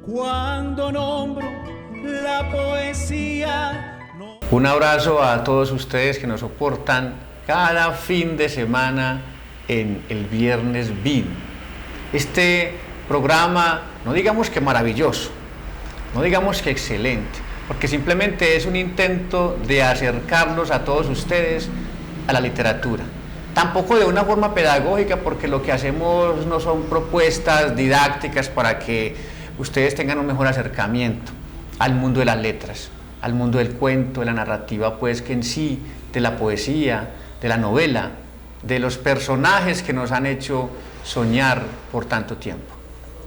Cuando nombro la poesía. Un abrazo a todos ustedes que nos soportan cada fin de semana en el Viernes BIN. Este programa, no digamos que maravilloso, no digamos que excelente, porque simplemente es un intento de acercarlos a todos ustedes a la literatura. Tampoco de una forma pedagógica, porque lo que hacemos no son propuestas didácticas para que ustedes tengan un mejor acercamiento al mundo de las letras, al mundo del cuento, de la narrativa, pues que en sí, de la poesía, de la novela, de los personajes que nos han hecho soñar por tanto tiempo,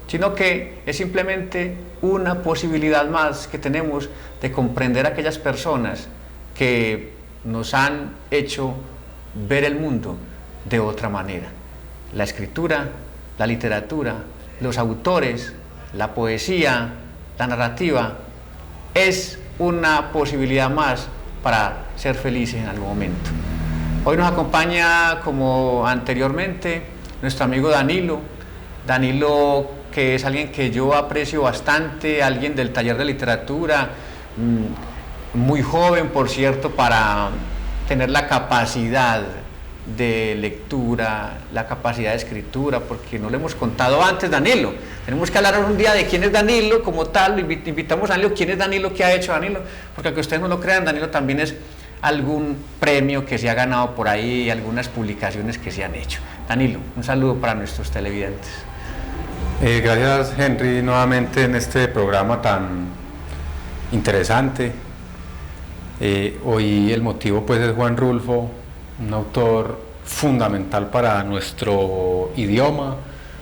sino que es simplemente una posibilidad más que tenemos de comprender a aquellas personas que nos han hecho ver el mundo de otra manera. La escritura, la literatura, los autores, la poesía, la narrativa, es una posibilidad más para ser felices en algún momento. Hoy nos acompaña, como anteriormente, nuestro amigo Danilo, que es alguien que yo aprecio bastante, alguien del taller de literatura, muy joven, por cierto, para tener la capacidad de lectura, la capacidad de escritura, porque no le hemos contado antes. Danilo, tenemos que hablar un día de quién es Danilo como tal. Invitamos a Danilo, quién es Danilo, qué ha hecho Danilo, porque aunque ustedes no lo crean, Danilo también es algún premio que se ha ganado por ahí, algunas publicaciones que se han hecho. Danilo, un saludo para nuestros televidentes. Gracias, Henry, nuevamente en este programa tan interesante. Hoy el motivo pues es Juan Rulfo, un autor fundamental para nuestro idioma,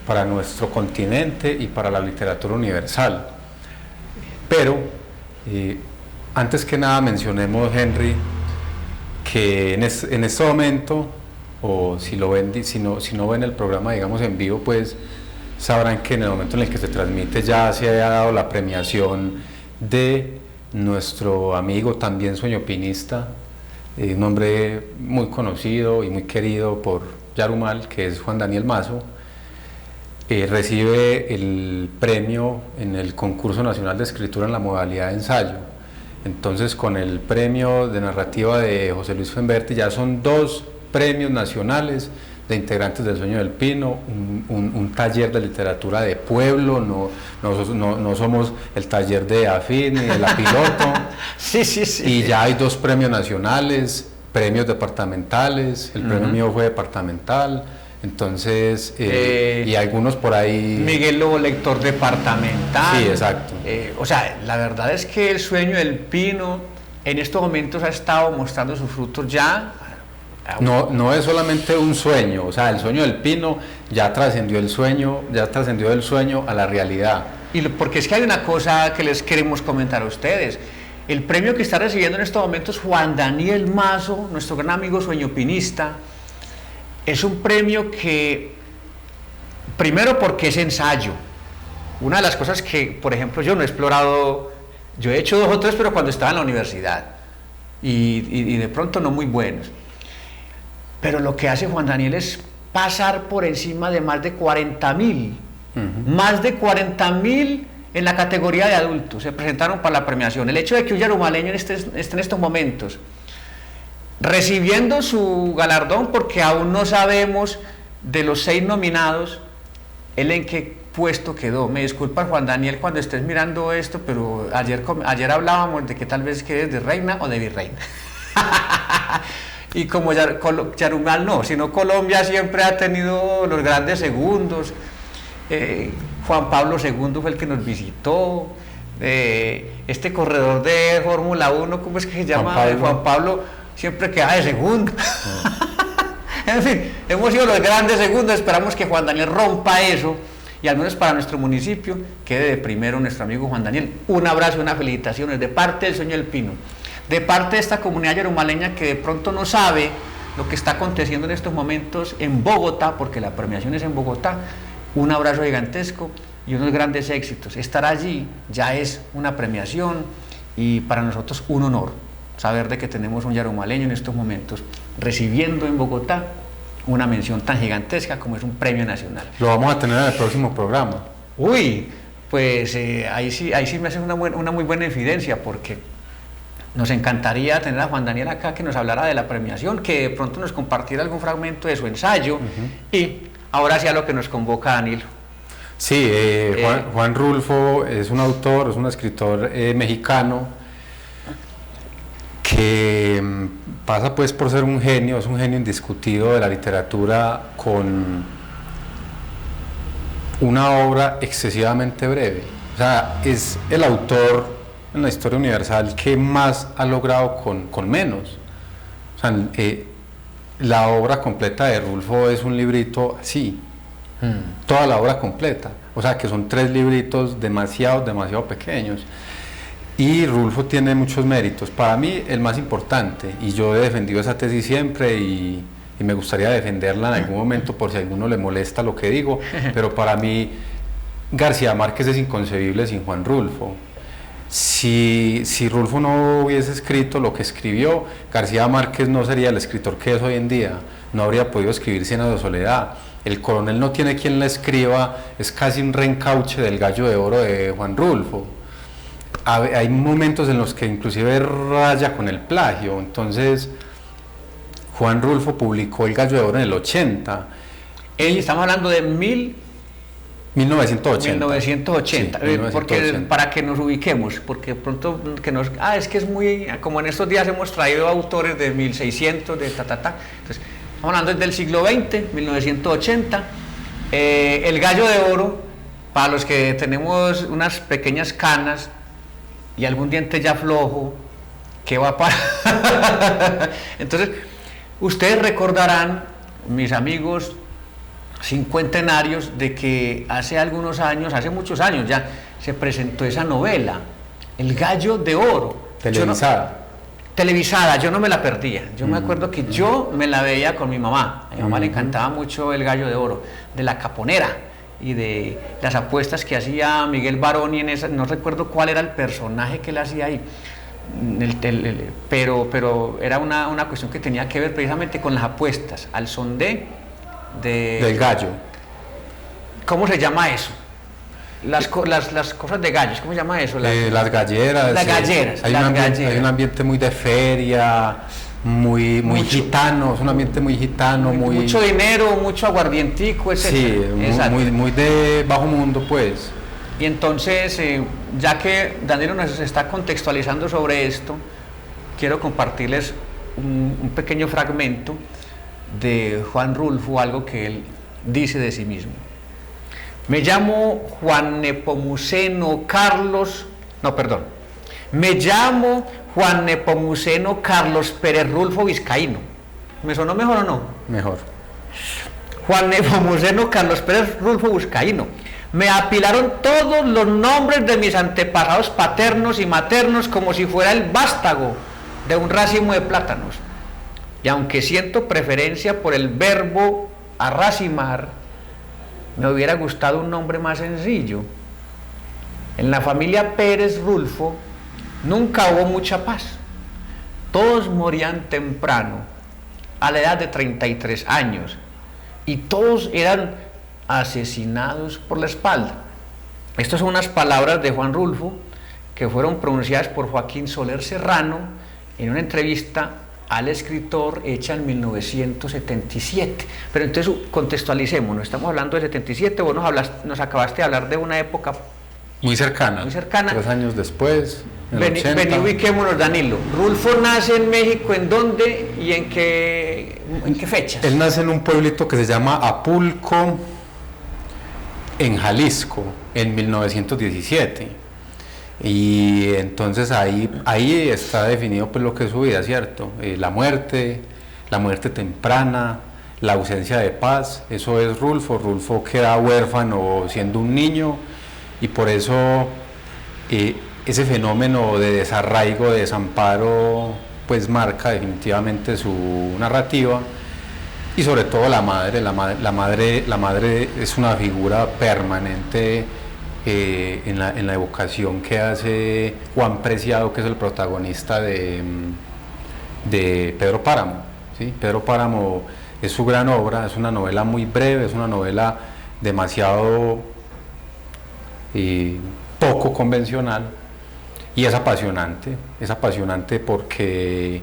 para nuestro continente y para la literatura universal. Pero antes que nada mencionemos, Henry, que en este momento, o si no ven el programa, digamos, en vivo, pues sabrán que en el momento en el que se transmite ya se ha dado la premiación de nuestro amigo, también sueñopinista, un hombre muy conocido y muy querido por Yarumal, que es Juan Daniel Mazo. Recibe el premio en el Concurso Nacional de Escritura en la modalidad de ensayo. Entonces, con el premio de narrativa de José Luis Femberti, ya son 2 premios nacionales de integrantes del Sueño del Pino, un taller de literatura de pueblo, no somos el taller de AFIN ni de La Piloto. Sí. Y ya hay 2 premios nacionales, premios departamentales, el premio mío fue departamental, entonces, y algunos por ahí... Miguel Lobo, lector departamental. Sí, exacto. O sea, la verdad es que el Sueño del Pino en estos momentos ha estado mostrando sus frutos ya. No es solamente un sueño, o sea, el Sueño del Pino ya trascendió del sueño a la realidad. Y porque es que hay una cosa que les queremos comentar a ustedes. El premio que está recibiendo en estos momentos Juan Daniel Mazo, nuestro gran amigo sueñopinista, es un premio que, primero porque es ensayo. Una de las cosas que, por ejemplo, yo no he explorado, yo he hecho 2 o 3, pero cuando estaba en la universidad, y de pronto no muy buenos. Pero lo que hace Juan Daniel es pasar por encima de más de 40.000, más de 40.000 en la categoría de adultos, se presentaron para la premiación. El hecho de que un yarumaleño esté en estos momentos recibiendo su galardón, porque aún no sabemos de los 6 nominados, él en qué puesto quedó. Me disculpa, Juan Daniel, cuando estés mirando esto, pero ayer hablábamos de que tal vez quedes de reina o de virreina. Y como Yarumal no, sino Colombia siempre ha tenido los grandes segundos. Juan Pablo II fue el que nos visitó. Este corredor de Fórmula 1, ¿cómo es que se llama? Juan Pablo siempre queda de segundo. En fin, hemos sido los grandes segundos. Esperamos que Juan Daniel rompa eso y al menos para nuestro municipio quede de primero nuestro amigo Juan Daniel. Un abrazo, unas felicitaciones de parte del Sueño del Pino, de parte de esta comunidad yarumaleña que de pronto no sabe lo que está aconteciendo en estos momentos en Bogotá, porque la premiación es en Bogotá. Un abrazo gigantesco y unos grandes éxitos. Estar allí ya es una premiación y para nosotros un honor saber de que tenemos un yarumaleño en estos momentos recibiendo en Bogotá una mención tan gigantesca como es un premio nacional. Lo vamos a tener en el próximo programa. Uy, pues ahí sí me hace una muy buena evidencia, porque nos encantaría tener a Juan Daniel acá que nos hablara de la premiación, que de pronto nos compartiera algún fragmento de su ensayo, y ahora sí a lo que nos convoca Danilo. Sí, Juan Rulfo es un autor, es un escritor mexicano que pasa pues por ser un genio, es un genio indiscutido de la literatura, con una obra excesivamente breve. O sea, es el autor en la historia universal que más ha logrado con menos. O sea, la obra completa de Rulfo es un librito así, toda la obra completa. O sea, que son 3 libritos demasiado pequeños. Y Rulfo tiene muchos méritos. Para mí, el más importante, y yo he defendido esa tesis siempre, y me gustaría defenderla en algún momento por si a alguno le molesta lo que digo, pero para mí García Márquez es inconcebible sin Juan Rulfo. Si Rulfo no hubiese escrito lo que escribió, García Márquez no sería el escritor que es hoy en día, no habría podido escribir Cien años de soledad. El coronel no tiene quien le escriba, es casi un reencauche del Gallo de Oro de Juan Rulfo. Hay momentos en los que inclusive raya con el plagio. Entonces Juan Rulfo publicó El Gallo de Oro en el 80. Estamos hablando de 1980. 1980, Sí, 1980. Porque para que nos ubiquemos, porque pronto es que es muy, como en estos días hemos traído autores de 1600, de entonces estamos hablando del siglo XX, 1980. El Gallo de Oro, para los que tenemos unas pequeñas canas y algún diente ya flojo, ¿qué va a pasar? Entonces, ustedes recordarán, mis amigos cincuentenarios, de que hace algunos años, hace muchos años ya, se presentó esa novela, El Gallo de Oro. Televisada, yo no me la perdía. Yo me acuerdo que yo me la veía con mi mamá. A mi mamá le encantaba mucho El Gallo de Oro, de la Caponera y de las apuestas que hacía Miguel Barón, y en esa, no recuerdo cuál era el personaje que él hacía ahí, pero era una cuestión que tenía que ver precisamente con las apuestas, al son del gallo. ¿Cómo se llama eso? Las cosas de gallos, ¿cómo se llama eso? Las galleras. Las galleras. Hay un ambiente muy de feria, muy gitano, es un ambiente muy gitano, mucho dinero, mucho aguardientico, etc. Sí, muy de bajo mundo, pues. Y entonces, ya que Danilo nos está contextualizando sobre esto, quiero compartirles un pequeño fragmento de Juan Rulfo, algo que él dice de sí mismo. Me llamo Juan Nepomuceno Carlos Pérez Rulfo Vizcaíno. ¿Me sonó mejor o no? Mejor. Juan Nepomuceno Carlos Pérez Rulfo Vizcaíno. Me apilaron todos los nombres de mis antepasados paternos y maternos como si fuera el vástago de un racimo de plátanos. Y aunque siento preferencia por el verbo arracimar, me hubiera gustado un nombre más sencillo. En la familia Pérez Rulfo nunca hubo mucha paz. Todos morían temprano, a la edad de 33 años, y todos eran asesinados por la espalda. Estas son unas palabras de Juan Rulfo que fueron pronunciadas por Joaquín Soler Serrano en una entrevista al escritor hecha en 1977. Pero entonces contextualicémonos, estamos hablando de 77, vos nos acabaste de hablar de una época muy cercana. 3 años después, Vení, ubiquémonos, Danilo. Rulfo nace en México, ¿en dónde y en qué fechas? Él nace en un pueblito que se llama Apulco, en Jalisco, en 1917. Y entonces ahí está definido pues lo que es su vida, ¿cierto? La muerte temprana, la ausencia de paz, eso es Rulfo. Rulfo queda huérfano siendo un niño, y por eso ese fenómeno de desarraigo, de desamparo, pues marca definitivamente su narrativa. Y sobre todo la madre es una figura permanente en la evocación que hace Juan Preciado, que es el protagonista de Pedro Páramo, ¿sí? Pedro Páramo es su gran obra, es una novela muy breve, es una novela demasiado poco convencional, y es apasionante porque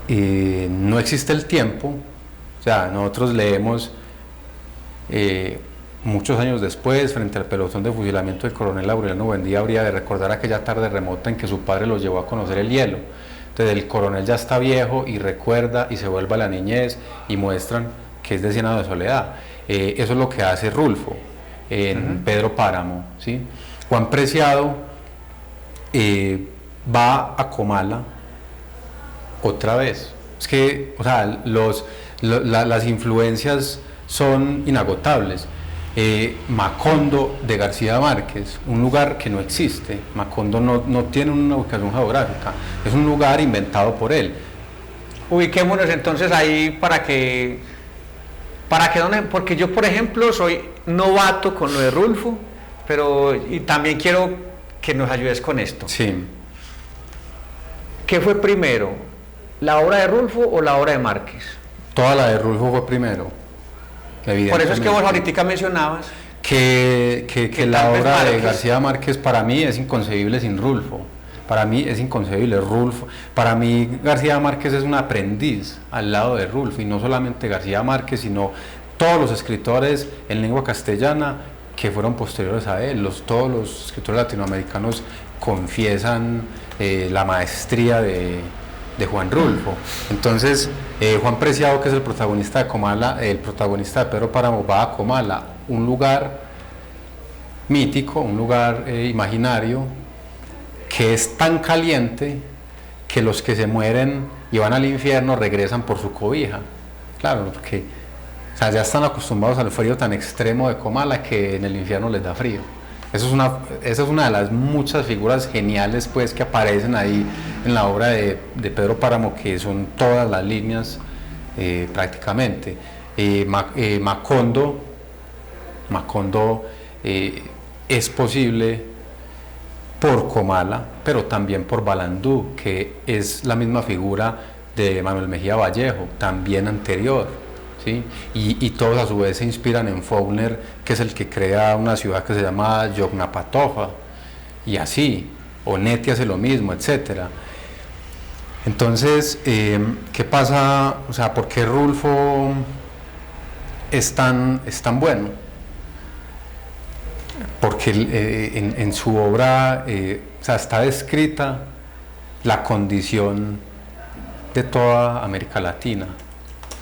no existe el tiempo. O sea, nosotros leemos muchos años después, frente al pelotón de fusilamiento del coronel Aureliano Buendía, habría de recordar aquella tarde remota en que su padre lo llevó a conocer el hielo. Entonces el coronel ya está viejo y recuerda y se vuelve a la niñez y muestran que es de 100 años de soledad. Eso es lo que hace Rulfo en Pedro Páramo, ¿sí? Juan Preciado va a Comala otra vez. Es que, o sea, las influencias son inagotables. Macondo de García Márquez, un lugar que no existe. Macondo no tiene una ubicación geográfica, es un lugar inventado por él. Ubiquémonos entonces ahí porque yo, por ejemplo, soy novato con lo de Rulfo, y también quiero que nos ayudes con esto. Sí. ¿Qué fue primero, la obra de Rulfo o la obra de Márquez? Toda la de Rulfo fue primero. Por eso es que vos ahorita mencionabas que la obra de García Márquez para mí es inconcebible sin Rulfo. Para mí es inconcebible Rulfo. Para mí García Márquez es un aprendiz al lado de Rulfo, y no solamente García Márquez, sino todos los escritores en lengua castellana que fueron posteriores a él. Todos los escritores latinoamericanos confiesan la maestría de Juan Rulfo. Entonces Juan Preciado, que es el protagonista de Comala, el protagonista de Pedro Páramo, va a Comala, un lugar mítico, un lugar imaginario, que es tan caliente que los que se mueren y van al infierno regresan por su cobija. Claro, porque ya están acostumbrados al frío tan extremo de Comala que en el infierno les da frío. Esa es una de las muchas figuras geniales, pues, que aparecen ahí en la obra de Pedro Páramo, que son todas las líneas prácticamente. Macondo es posible por Comala, pero también por Balandú, que es la misma figura de Manuel Mejía Vallejo, también anterior, ¿sí? Y todos a su vez se inspiran en Faulkner, que es el que crea una ciudad que se llama Yognapatofa, y así, Onetti hace lo mismo, etc. Entonces, ¿qué pasa? O sea, ¿por qué Rulfo es tan bueno? Porque en su obra o sea, está descrita la condición de toda América Latina,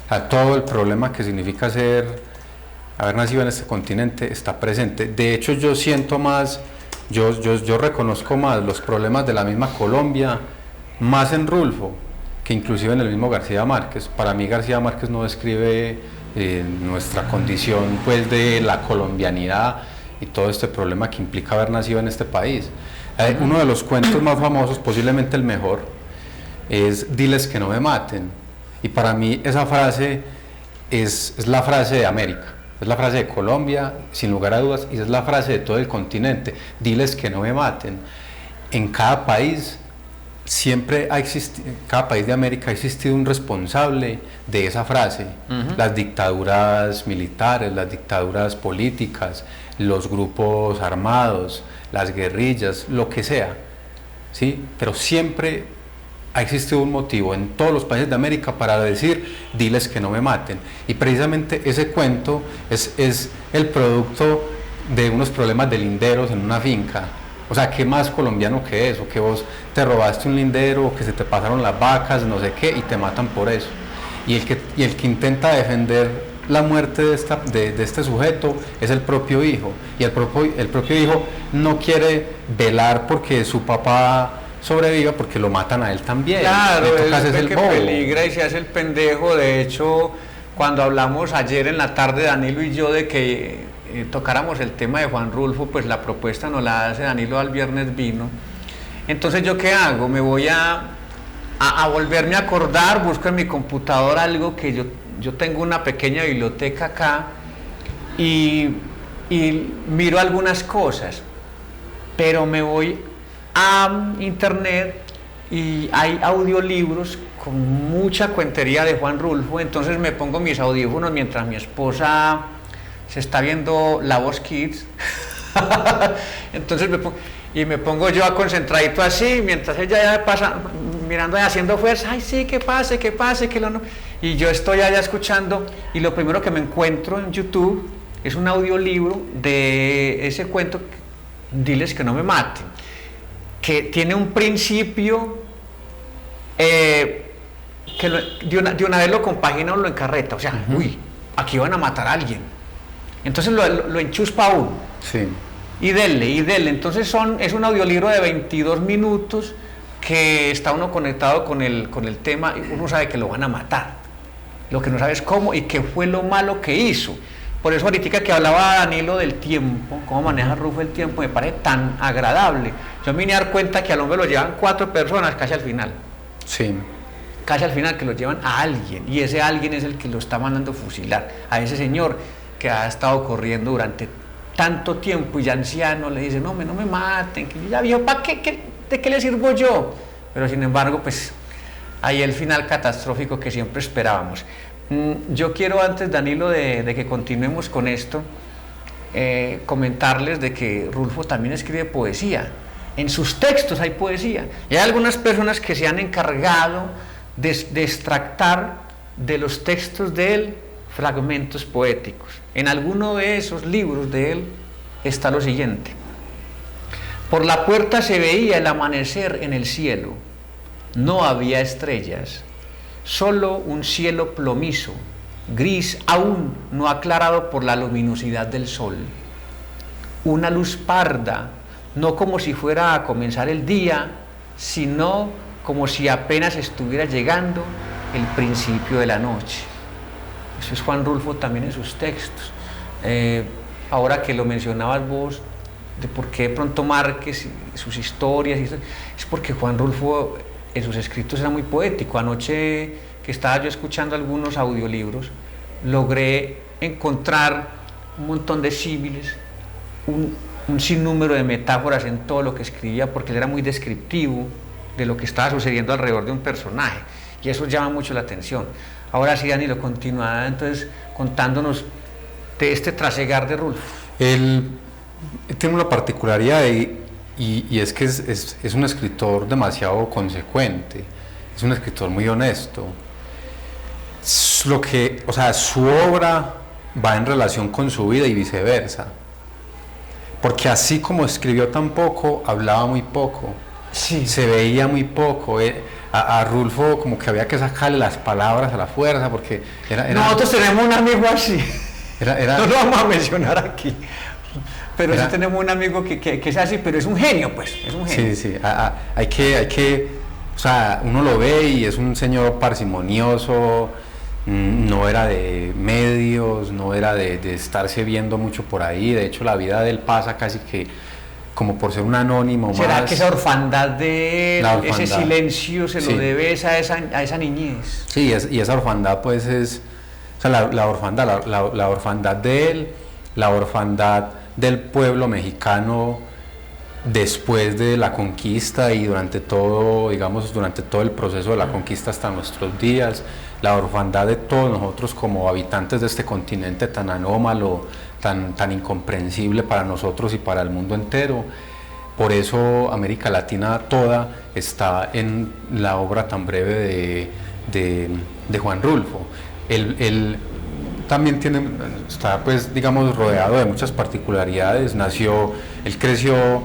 o sea, todo el problema que significa haber nacido en este continente está presente. De hecho, yo siento más, yo reconozco más los problemas de la misma Colombia, más en Rulfo, que inclusive en el mismo García Márquez. Para mí García Márquez no describe nuestra condición, pues, de la colombianidad y todo este problema que implica haber nacido en este país. Uno de los cuentos más famosos, posiblemente el mejor, es "Diles que no me maten", y para mí esa frase es la frase de América, es la frase de Colombia, sin lugar a dudas, y es la frase de todo el continente. Diles que no me maten. En cada país cada país de América ha existido un responsable de esa frase. Las dictaduras militares, las dictaduras políticas, los grupos armados, las guerrillas, lo que sea, ¿sí? Pero siempre ha existido un motivo en todos los países de América para decir "diles que no me maten", y precisamente ese cuento es el producto de unos problemas de linderos en una finca. O sea, ¿qué más colombiano que eso? Que vos te robaste un lindero, que se te pasaron las vacas, no sé qué, y te matan por eso. Y el que intenta defender la muerte de este sujeto es el propio hijo. Y el propio hijo no quiere velar porque su papá sobreviva, porque lo matan a él también. Claro, es el que peligra y se hace el pendejo. De hecho, cuando hablamos ayer en la tarde, Danilo y yo, de que tocáramos el tema de Juan Rulfo, pues la propuesta nos la hace Danilo al Viernes Vino. Entonces, ¿yo qué hago? Me voy a volverme a acordar, busco en mi computador algo que yo tengo una pequeña biblioteca acá y miro algunas cosas, pero me voy a internet y hay audiolibros con mucha cuentería de Juan Rulfo. Entonces me pongo mis audífonos mientras mi esposa se está viendo La Voz Kids Entonces me pongo yo a concentradito así, mientras ella ya pasa, mirando y haciendo fuerza, ay sí, que pase, que lo no. Y yo estoy allá escuchando, y lo primero que me encuentro en YouTube es un audiolibro de ese cuento, Diles que no me maten, que tiene un principio que de una vez lo compagina o lo encarreta, o sea, uy, aquí van a matar a alguien. Entonces lo enchuspa a uno. Sí. Y dele. Entonces es un audiolibro de 22 minutos que está uno conectado con el tema, y uno sabe que lo van a matar. Lo que no sabe es cómo y qué fue lo malo que hizo. Por eso ahorita que hablaba Danilo del tiempo, cómo maneja Rulfo el tiempo, me parece tan agradable. Yo me vine a dar cuenta que al hombre lo llevan 4 personas casi al final. Sí. Casi al final, que lo llevan a alguien, y ese alguien es el que lo está mandando fusilar, a ese señor que ha estado corriendo durante tanto tiempo y ya anciano, le dice, no me maten, que yo ya vio, ¿de qué le sirvo yo? Pero sin embargo, pues, ahí el final catastrófico que siempre esperábamos. Yo quiero, antes, Danilo, de que continuemos con esto, comentarles de que Rulfo también escribe poesía. En sus textos hay poesía, y hay algunas personas que se han encargado de extractar de los textos de él fragmentos poéticos. En alguno de esos libros de él está lo siguiente: por la puerta se veía el amanecer en el cielo, no había estrellas, solo un cielo plomizo, gris aún no aclarado por la luminosidad del sol. Una luz parda, no como si fuera a comenzar el día, sino como si apenas estuviera llegando el principio de la noche. Eso es Juan Rulfo también en sus textos. Ahora que lo mencionabas vos, de por qué de pronto Márquez y sus historias, es porque Juan Rulfo en sus escritos era muy poético. Anoche que estaba yo escuchando algunos audiolibros, logré encontrar un montón de símiles, un sinnúmero de metáforas en todo lo que escribía, porque él era muy descriptivo de lo que estaba sucediendo alrededor de un personaje, y eso llama mucho la atención. Ahora sí, Danilo, continúa entonces contándonos de este trasegar de Rulfo. Él tiene una particularidad y es que es un escritor demasiado consecuente, es un escritor muy honesto. Su obra va en relación con su vida y viceversa, porque así como escribió tan poco, hablaba muy poco. Sí. Se veía muy poco. A Rulfo como que había que sacarle las palabras a la fuerza, porque era nosotros tenemos un amigo así, no lo vamos a mencionar aquí, pero sí tenemos un amigo que es así, pero es un genio, pues, es un genio. Sí, hay que, o sea, uno lo ve y es un señor parsimonioso, no era de medios, no era de estarse viendo mucho por ahí. De hecho, la vida de él pasa casi que como por ser un anónimo. ¿Será más que esa orfandad de él, ese silencio se sí, lo debe a esa niñez? Sí, y esa orfandad pues es, o sea, la orfandad de él, la orfandad del pueblo mexicano después de la conquista y durante todo el proceso de la conquista hasta nuestros días, la orfandad de todos nosotros como habitantes de este continente tan anómalo, tan incomprensible para nosotros y para el mundo entero. Por eso América Latina toda está en la obra tan breve de Juan Rulfo. Él también está pues digamos rodeado de muchas particularidades. Él creció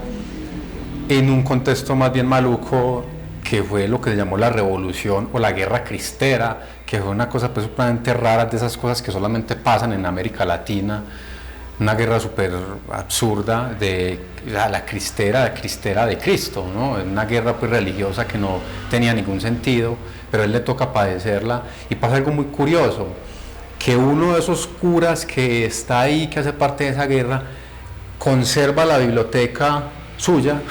en un contexto más bien maluco, que fue lo que se llamó la revolución o la guerra cristera, que fue una cosa pues sumamente rara, de esas cosas que solamente pasan en América Latina. Una guerra súper absurda de la cristera de Cristo, ¿no? Una guerra pues religiosa que no tenía ningún sentido, pero a él le toca padecerla. Y pasa algo muy curioso, que uno de esos curas que está ahí, que hace parte de esa guerra, conserva la biblioteca suya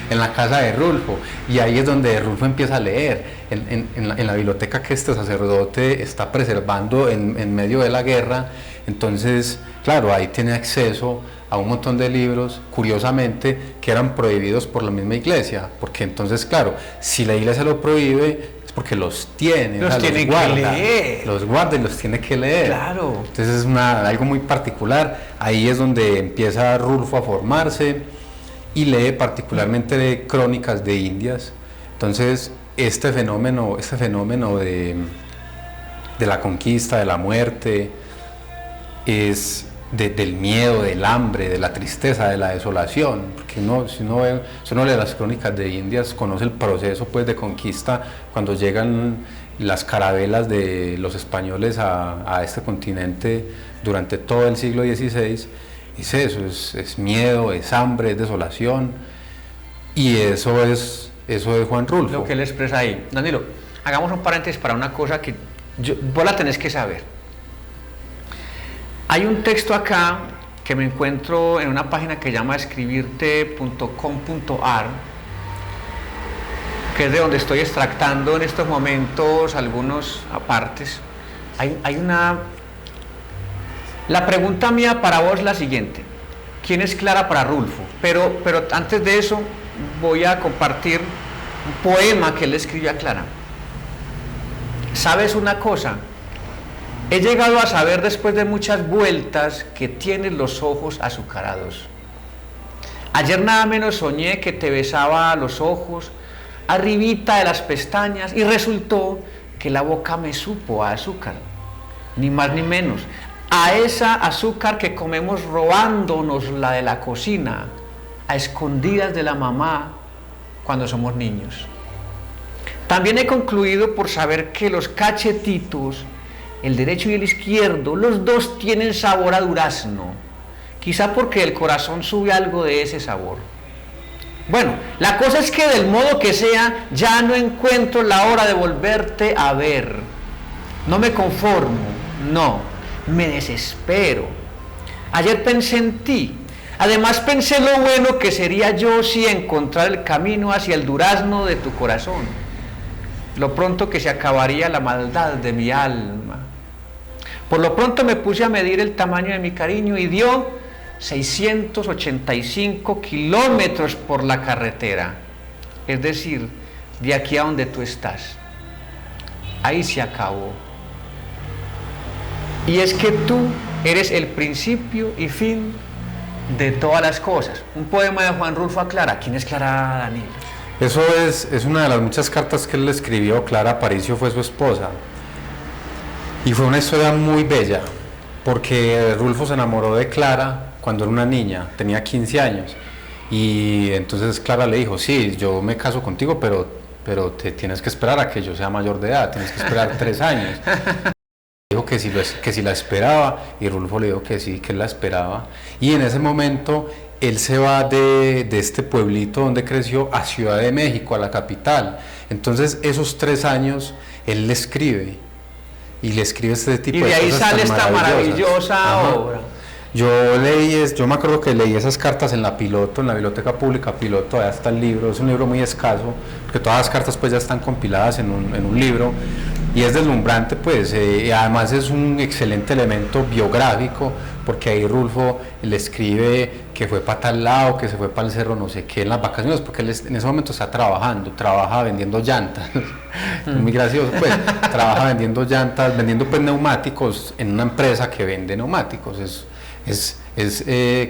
en la casa de Rulfo, y ahí es donde Rulfo empieza a leer, en la biblioteca que este sacerdote está preservando en medio de la guerra. Entonces, claro, ahí tiene acceso a un montón de libros, curiosamente, que eran prohibidos por la misma iglesia, porque entonces, claro, si la iglesia lo prohíbe, es porque los tiene, Los tiene que leer. los guarda y los tiene que leer. Claro. Entonces es algo muy particular. Ahí es donde empieza Rulfo a formarse y lee particularmente de crónicas de Indias. Entonces este fenómeno de la conquista, de la muerte, es del miedo, del hambre, de la tristeza, de la desolación, porque si uno lee las crónicas de Indias, conoce el proceso pues de conquista cuando llegan las carabelas de los españoles a este continente durante todo el siglo XVI. Es eso, es miedo, es hambre, es desolación, y eso es Juan Rulfo. Lo que él expresa ahí. Danilo, hagamos un paréntesis para una cosa que vos la tenés que saber. Hay un texto acá que me encuentro en una página que se llama escribirte.com.ar, que es de donde estoy extractando en estos momentos algunos apartes. La pregunta mía para vos es la siguiente: ¿quién es Clara para Rulfo? Pero antes de eso voy a compartir un poema que él escribió a Clara. ¿Sabes una cosa? He llegado a saber después de muchas vueltas que tienes los ojos azucarados. Ayer nada menos soñé que te besaba los ojos, arribita de las pestañas, y resultó que la boca me supo a azúcar, ni más ni menos, a esa azúcar que comemos robándonos la de la cocina, a escondidas de la mamá cuando somos niños. También he concluido por saber que los cachetitos, el derecho y el izquierdo, los dos tienen sabor a durazno, quizá porque el corazón sube algo de ese sabor. Bueno, la cosa es que del modo que sea, ya no encuentro la hora de volverte a ver. No me conformo, no, me desespero. Ayer pensé en ti, además pensé lo bueno que sería yo si encontrar el camino hacia el durazno de tu corazón, lo pronto que se acabaría la maldad de mi alma. Por lo pronto me puse a medir el tamaño de mi cariño y dio 685 kilómetros por la carretera, es decir, de aquí a donde tú estás. Ahí se acabó. Y es que tú eres el principio y fin de todas las cosas. Un poema de Juan Rulfo a Clara. ¿Quién es Clara, Danilo? Eso es una de las muchas cartas que él le escribió. Clara Aparicio fue su esposa. Y fue una historia muy bella, porque Rulfo se enamoró de Clara cuando era una niña, tenía 15 años. Y entonces Clara le dijo: sí, yo me caso contigo, pero te tienes que esperar a que yo sea mayor de edad, tienes que esperar 3 años. Dijo que si la esperaba, y Rulfo le dijo que sí, que él la esperaba. Y en ese momento él se va de este pueblito donde creció a Ciudad de México, a la capital. Entonces esos 3 años él le escribe, y le escribe este tipo de cosas. Y de ahí sale esta maravillosa obra. Yo me acuerdo que leí esas cartas en la Piloto, en la Biblioteca Pública Piloto. Allá está el libro, es un libro muy escaso, porque todas las cartas pues ya están compiladas en un libro, y es deslumbrante pues, y además es un excelente elemento biográfico, porque ahí Rulfo le escribe que fue para tal lado, que se fue para el cerro no sé qué en las vacaciones, porque él en ese momento está trabaja vendiendo llantas. Es muy gracioso pues, trabaja vendiendo llantas, vendiendo pues neumáticos en una empresa que vende neumáticos.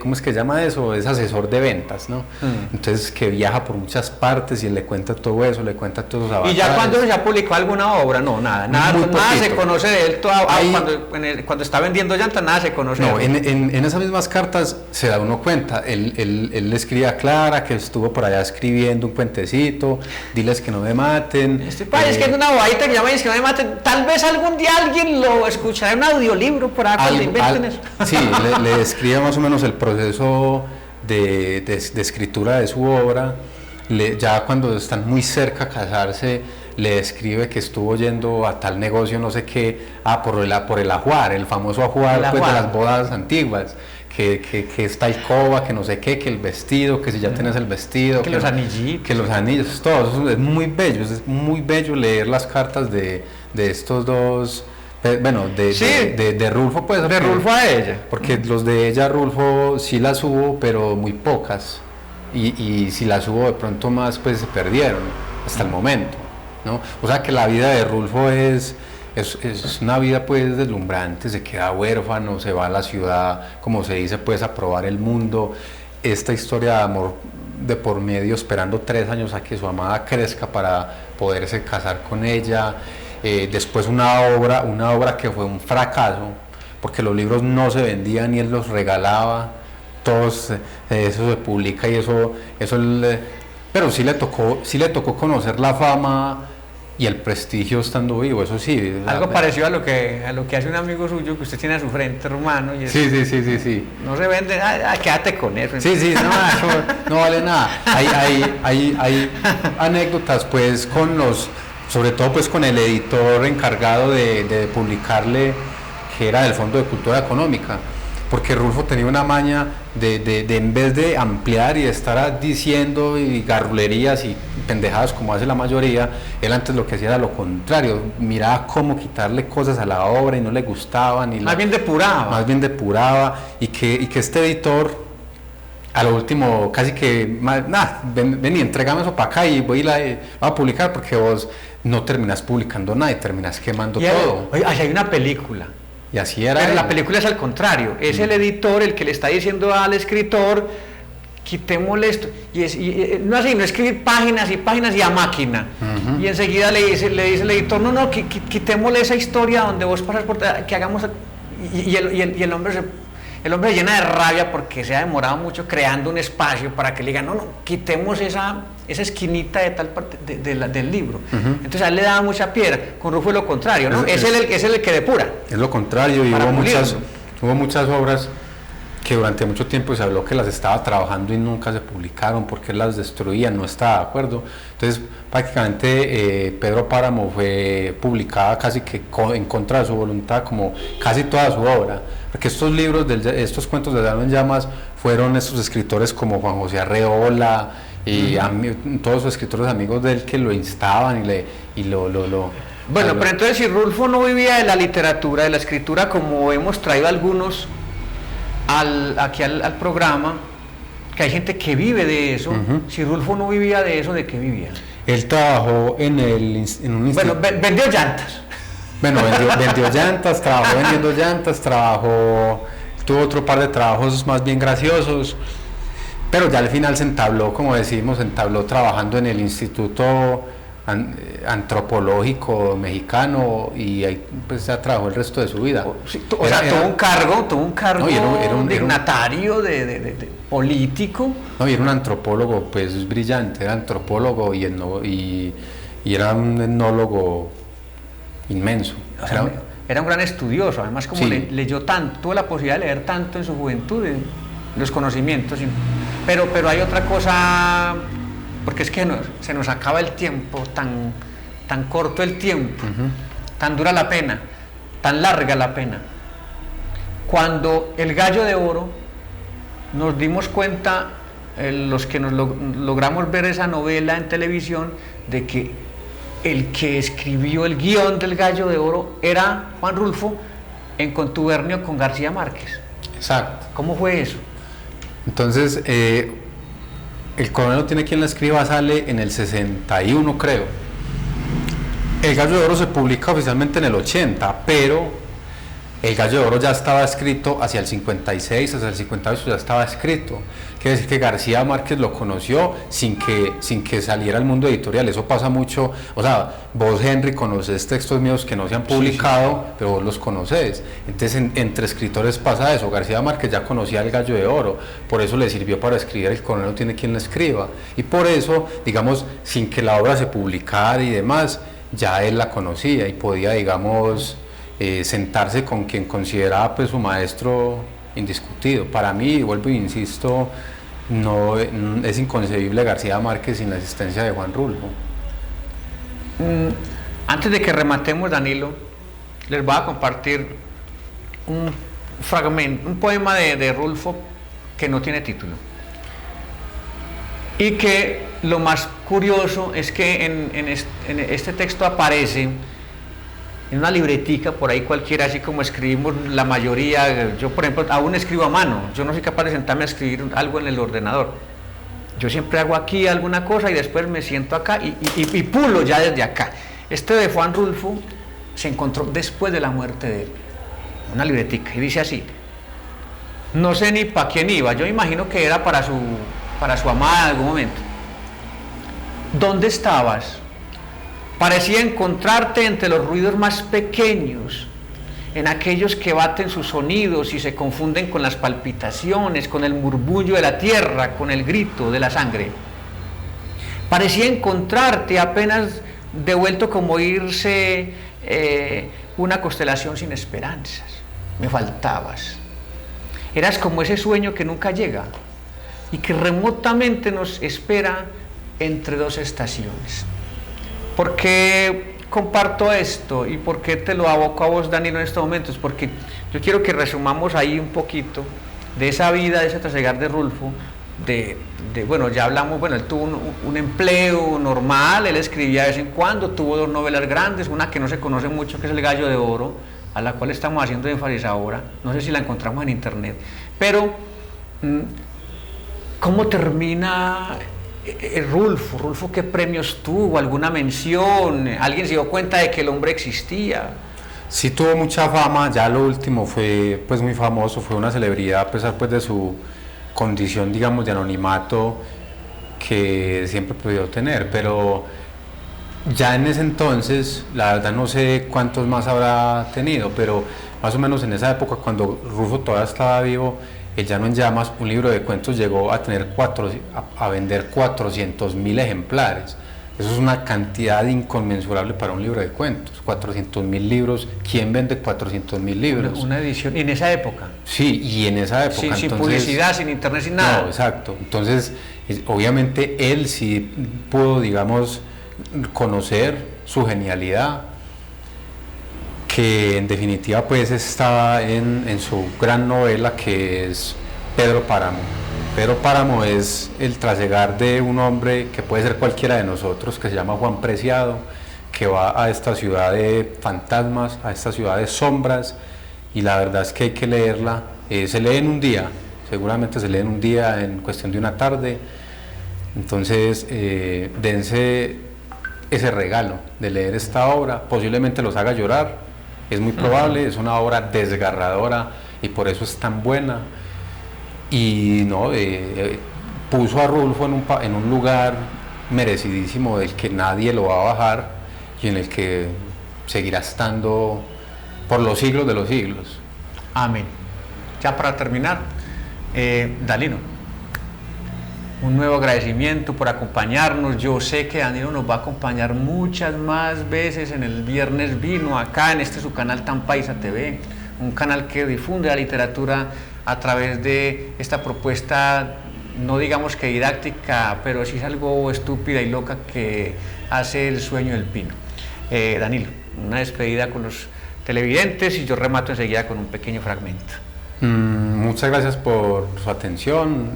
¿Cómo es que se llama eso? Es asesor de ventas, ¿no? Entonces, que viaja por muchas partes y él le cuenta todo eso, le cuenta todos esos avatares. ¿Y ya cuando ya publicó alguna obra? No, nada se conoce de él. Cuando está vendiendo llantas, nada se conoce no, de él. En esas mismas cartas se da uno cuenta. Él le escribe a Clara que estuvo por allá escribiendo un puentecito, diles que no me maten. Es que es una bobadita que llama y dice que no me maten. Tal vez algún día alguien lo escuchará en un audiolibro por ahí cuando inventen eso. Sí, le describe más o menos el proceso de escritura de su obra. Ya cuando están muy cerca a casarse, le describe que estuvo yendo a tal negocio, no sé qué, por el ajuar, el famoso ajuar pues, de las bodas antiguas, que está el coba, que no sé qué, que el vestido, que si ya tienes el vestido, que los anillitos, que los anillos, todo eso es muy bello leer las cartas de estos dos. Bueno, de Rulfo pues. De Rulfo a ella. Porque los de ella, Rulfo sí las hubo, pero muy pocas. Y si las hubo de pronto más, pues se perdieron hasta el momento. ¿no? O sea que la vida de Rulfo es una vida pues deslumbrante, se queda huérfano, se va a la ciudad, como se dice, pues a probar el mundo. Esta historia de amor de por medio, esperando 3 años a que su amada crezca para poderse casar con ella. Después una obra que fue un fracaso, porque los libros no se vendían y él los regalaba, todos, eso se publica y pero sí le tocó conocer la fama y el prestigio estando vivo, eso sí. Algo parecido a lo que hace un amigo suyo que usted tiene a su frente, hermano. Y sí. No se vende, quédate con eso. Sí, no, eso no vale nada. Hay anécdotas pues sobre todo pues con el editor encargado de publicarle, que era del Fondo de Cultura Económica, porque Rulfo tenía una maña de en vez de ampliar y de estar diciendo y garrulerías y pendejadas como hace la mayoría, él antes lo que hacía era lo contrario, miraba cómo quitarle cosas a la obra y no le gustaban. Más bien depuraba. Y que este editor, a lo último, casi que, vení, entregame eso para acá y voy a publicar, porque vos no terminás publicando nada y terminás quemando todo. Oye, hay una película. Y así era. Pero la película es al contrario, es el editor el que le está diciendo al escritor, quitémosle esto, no escribir páginas y páginas y a máquina, y enseguida le dice el editor, no, quitémosle esa historia donde vos pasas por, que hagamos, y el hombre se llena de rabia porque se ha demorado mucho creando un espacio para que le digan, no, quitemos esa esquinita de tal parte del libro. Entonces a él le daba mucha piedra. Con Rulfo es lo contrario, ¿no? Es el que depura. Es lo contrario, y hubo muchas obras que durante mucho tiempo se habló que las estaba trabajando y nunca se publicaron porque las destruían, no estaba de acuerdo. Entonces prácticamente Pedro Páramo fue publicada casi que en contra de su voluntad, como casi toda su obra, porque estos libros, estos cuentos de Alma en Llamas, fueron estos escritores como Juan José Arreola y todos los escritores amigos de él que lo instaban Bueno, pero entonces si Rulfo no vivía de la literatura, de la escritura, como hemos traído algunos aquí al programa, que hay gente que vive de eso, si Rulfo no vivía de eso, ¿de qué vivía? Él trabajó en un instituto. Bueno, vendió llantas. Bueno, vendió llantas, trabajó vendiendo llantas, tuvo otro par de trabajos más bien graciosos, pero ya al final se entabló trabajando en el Instituto Antropológico Mexicano, y ahí pues ya trabajó el resto de su vida. Tuvo un cargo era un dignatario de político. No, y era un antropólogo pues brillante, era antropólogo y era un etnólogo inmenso. Era un gran estudioso, además como leyó tanto, tuvo la posibilidad de leer tanto en su juventud, los conocimientos, pero hay otra cosa, porque es que se nos acaba el tiempo, tan corto el tiempo, tan dura la pena, tan larga la pena. Cuando El Gallo de Oro, nos dimos cuenta, los que logramos ver esa novela en televisión, de que el que escribió el guión del Gallo de Oro era Juan Rulfo, en contubernio con García Márquez. Exacto. ¿Cómo fue eso? Entonces, El Coronel no tiene quien la escriba sale en el 61, creo. El Gallo de Oro se publica oficialmente en el 80, pero El Gallo de Oro ya estaba escrito hacia el 56, hacia el 58 ya estaba escrito. Quiere decir que García Márquez lo conoció sin que saliera al mundo editorial. Eso pasa mucho. O sea, vos, Henry, conoces textos míos que no se han publicado, pero vos los conoces. Entonces, entre escritores pasa eso. García Márquez ya conocía El Gallo de Oro, por eso le sirvió para escribir El Coronel no tiene quien la escriba. Y por eso, digamos, sin que la obra se publicara y demás, ya él la conocía y podía, digamos, sentarse con quien consideraba pues su maestro indiscutido. Para mí, vuelvo e insisto, no es inconcebible García Márquez sin la existencia de Juan Rulfo. Antes de que rematemos, Danilo, les voy a compartir un fragmento, un poema de Rulfo que no tiene título, y que lo más curioso es que en este texto aparece en una libretica por ahí cualquiera, así como escribimos la mayoría. Yo, por ejemplo, aún escribo a mano, yo no soy capaz de sentarme a escribir algo en el ordenador, Yo siempre hago aquí alguna cosa y después me siento acá y pulo ya desde acá. Este de Juan Rulfo se encontró después de la muerte de él, una libretica, y dice así: no sé ni para quién iba, yo imagino que era para su amada en algún momento. ¿Dónde estabas? Parecía encontrarte entre los ruidos más pequeños, en aquellos que baten sus sonidos y se confunden con las palpitaciones, con el murmullo de la tierra, con el grito de la sangre. Parecía encontrarte apenas devuelto como irse una constelación sin esperanzas. Me faltabas. Eras como ese sueño que nunca llega y que remotamente nos espera entre dos estaciones. ¿Por qué comparto esto y por qué te lo aboco a vos, Danilo, en estos momentos? Porque yo quiero que resumamos ahí un poquito de esa vida, de ese trasegar de Rulfo, bueno, ya hablamos, bueno, él tuvo un empleo normal, él escribía de vez en cuando, tuvo 2 novelas grandes, una que no se conoce mucho, que es El Gallo de Oro, a la cual estamos haciendo énfasis ahora, no sé si la encontramos en internet, pero ¿cómo termina Rulfo? ¿Rulfo qué premios tuvo? ¿Alguna mención? ¿Alguien se dio cuenta de que el hombre existía? Sí, tuvo mucha fama, ya lo último fue pues muy famoso, fue una celebridad a pesar pues de su condición, digamos, de anonimato que siempre pudo tener, pero ya en ese entonces, la verdad no sé cuántos más habrá tenido, pero más o menos en esa época, cuando Rulfo todavía estaba vivo, El Llano en Llamas, un libro de cuentos, llegó a tener a vender 400.000 ejemplares. Eso es una cantidad inconmensurable para un libro de cuentos. 400.000 libros. ¿Quién vende 400.000 libros? Una edición. ¿Y en esa época? Sí, y en esa época. Sí, entonces, sin publicidad, sin internet, sin nada. No, exacto. Entonces, obviamente él sí pudo, digamos, conocer su genialidad, que en definitiva pues está en su gran novela, que es Pedro Páramo. Pedro Páramo es el trasegar de un hombre que puede ser cualquiera de nosotros, que se llama Juan Preciado, que va a esta ciudad de fantasmas, a esta ciudad de sombras, y la verdad es que hay que leerla. Se lee en un día, seguramente se lee en un día, en cuestión de una tarde. Entonces dense ese regalo de leer esta obra, posiblemente los haga llorar, es muy probable, es una obra desgarradora y por eso es tan buena. Y no, puso a Rulfo en un lugar merecidísimo, del que nadie lo va a bajar y en el que seguirá estando por los siglos de los siglos. Amén. Ya para terminar, Danilo, un nuevo agradecimiento por acompañarnos. Yo sé que Danilo nos va a acompañar muchas más veces en el Viernes Vino, acá en su canal Tan Paisa TV, un canal que difunde la literatura a través de esta propuesta, no digamos que didáctica, pero sí es algo estúpida y loca, que hace El Sueño del Pino. Danilo, una despedida con los televidentes y yo remato enseguida con un pequeño fragmento. Muchas gracias por su atención,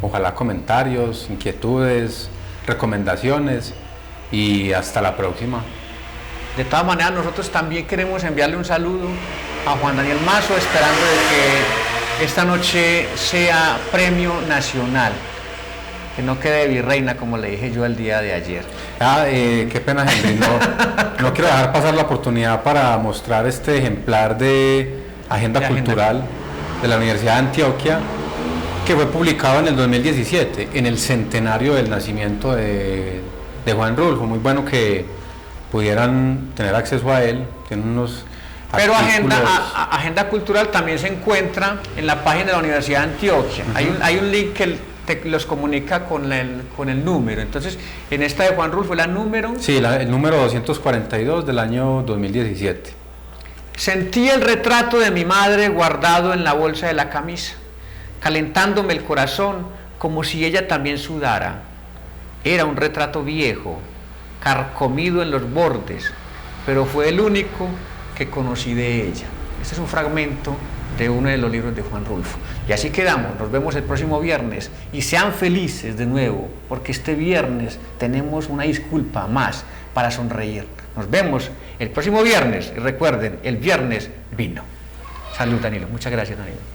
ojalá comentarios, inquietudes, recomendaciones y hasta la próxima. De todas maneras, nosotros también queremos enviarle un saludo a Juan Daniel Mazo, esperando de que esta noche sea premio nacional, que no quede virreina, como le dije yo el día de ayer. Qué pena, Henry, no quiero dejar pasar la oportunidad para mostrar este ejemplar de Agenda Cultural de la Universidad de Antioquia, que fue publicado en el 2017, en el centenario del nacimiento de Juan Rulfo. Muy bueno que pudieran tener acceso a él, tiene unos... Pero Agenda Cultural también se encuentra en la página de la Universidad de Antioquia. Hay un link que los comunica con el número. Entonces, en esta de Juan Rulfo, ¿la número? Sí, el número 242 del año 2017. Sentí el retrato de mi madre guardado en la bolsa de la camisa, calentándome el corazón como si ella también sudara. Era un retrato viejo, carcomido en los bordes, pero fue el único que conocí de ella. Este es un fragmento de uno de los libros de Juan Rulfo. Y así quedamos, nos vemos el próximo viernes y sean felices de nuevo, porque este viernes tenemos una disculpa más para sonreír. Nos vemos el próximo viernes y recuerden, el Viernes Vino. Salud, Danilo. Muchas gracias, Danilo.